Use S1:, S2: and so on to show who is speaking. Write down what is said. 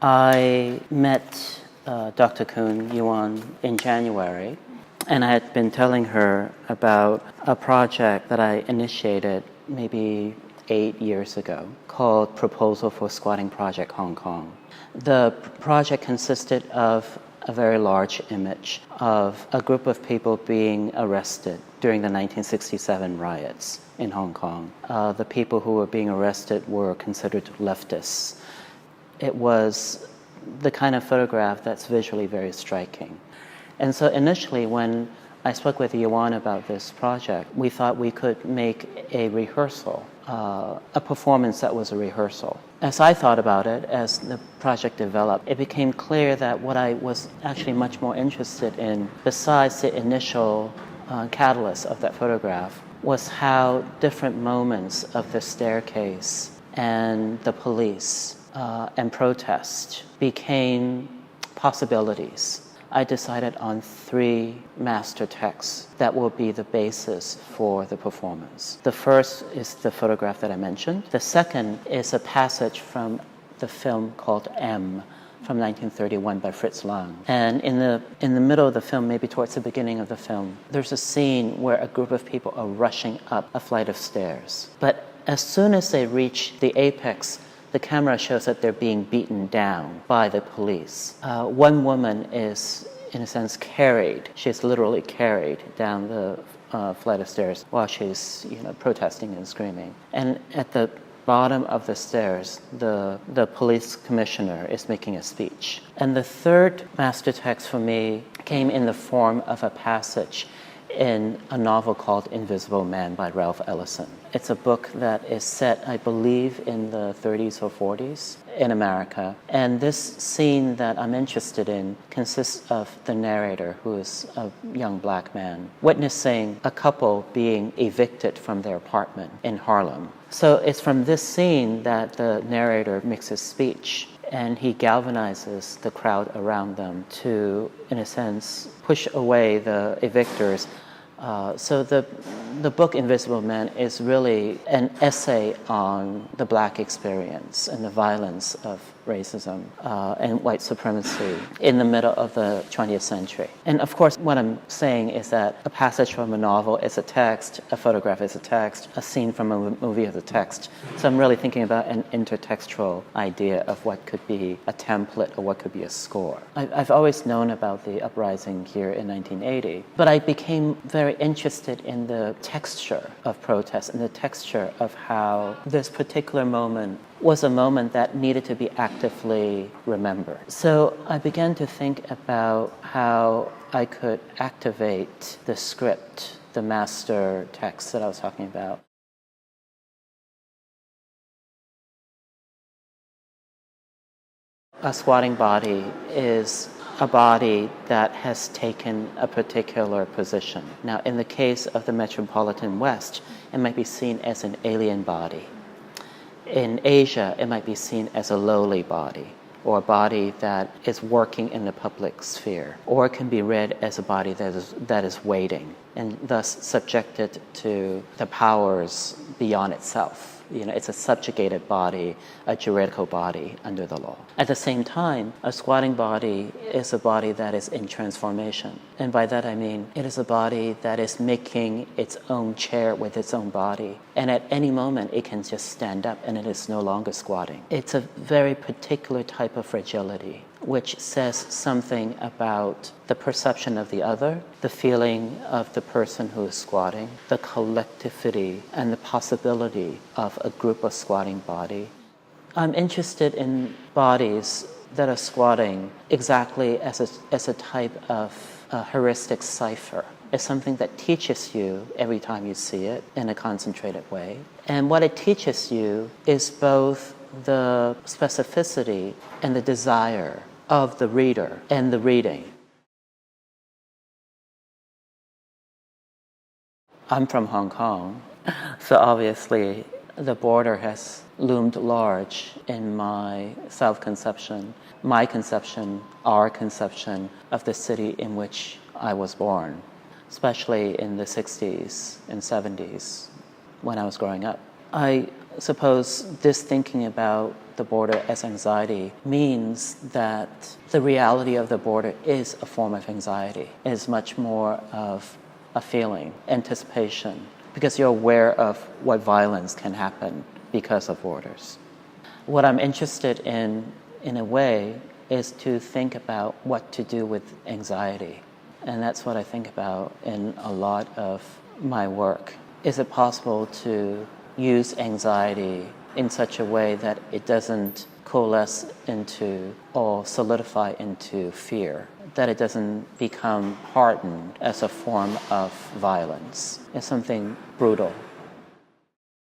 S1: I met Dr. Kun Yuan in January, and I had been telling her about a project that I initiated maybe 8 years ago called Proposal for Squatting Project Hong Kong. The project consisted of a very large image of a group of people being arrested during the 1967 riots in Hong Kong. The people who were being arrested were considered leftists. It was the kind of photograph that's visually very striking. And so initially when I spoke with Yuan about this project, we thought we could make a rehearsal, a performance that was a rehearsal. As I thought about it, as the project developed, it became clear that what I was actually much more interested in, besides the initial catalyst of that photograph, was how different moments of the staircase and the police and protest became possibilities. I decided on 3 master texts that will be the basis for the performance. The first is the photograph that I mentioned. The second is a passage from the film called M from 1931 by Fritz Lang. And in the middle of the film, maybe towards the beginning of the film, there's a scene where a group of people are rushing up a flight of stairs. But as soon as they reach the apex, the camera shows that they're being beaten down by the police. One woman is, in a sense, carried. She's literally carried down the flight of stairs while she's, protesting and screaming. And at the bottom of the stairs, the police commissioner is making a speech. And the third master text for me came in the form of a passage in a novel called Invisible Man by Ralph Ellison. It's a book that is set, I believe, in the 30s or 40s in America. And this scene that I'm interested in consists of the narrator, who is a young black man, witnessing a couple being evicted from their apartment in Harlem. So it's from this scene that the narrator makes his speech, and he galvanizes the crowd around them to, in a sense, push away the evictors. So the book Invisible Man is really an essay on the black experience and the violence of racism and white supremacy in the middle of the 20th century. And of course, what I'm saying is that a passage from a novel is a text, a photograph is a text, a scene from a movie is a text. So I'm really thinking about an intertextual idea of what could be a template or what could be a score. I've always known about the uprising here in 1980, but I became very interested in the texture of protest and the texture of how this particular moment was a moment that needed to be actively remembered. So I began to think about how I could activate the script, the master text that I was talking about. A squatting body is a body that has taken a particular position. Now, in the case of the Metropolitan West, it might be seen as an alien body. In Asia, it might be seen as a lowly body, or a body that is working in the public sphere, or it can be read as a body that is waiting, and thus subjected to the powers beyond itself. It's a subjugated body, a juridical body under the law. At the same time, a squatting body is a body that is in transformation. And by that I mean, it is a body that is making its own chair with its own body. And at any moment, it can just stand up and it is no longer squatting. It's a very particular type of fragility, which says something about the perception of the other, the feeling of the person who is squatting, the collectivity and the possibility of a group of squatting body. I'm interested in bodies that are squatting exactly as a type of heuristic cipher. It's something that teaches you every time you see it in a concentrated way. And what it teaches you is both the specificity and the desire of the reader and the reading. I'm from Hong Kong, so obviously the border has loomed large in my self-conception, my conception, our conception of the city in which I was born, especially in the 60s and 70s when I was growing up. I suppose this thinking about the border as anxiety means that the reality of the border is a form of anxiety, is much more of a feeling, anticipation, because you're aware of what violence can happen because of borders. What I'm interested in a way, is to think about what to do with anxiety. And that's what I think about in a lot of my work. Is it possible to use anxiety in such a way that it doesn't coalesce into or solidify into fear, that it doesn't become hardened as a form of violence? It's something brutal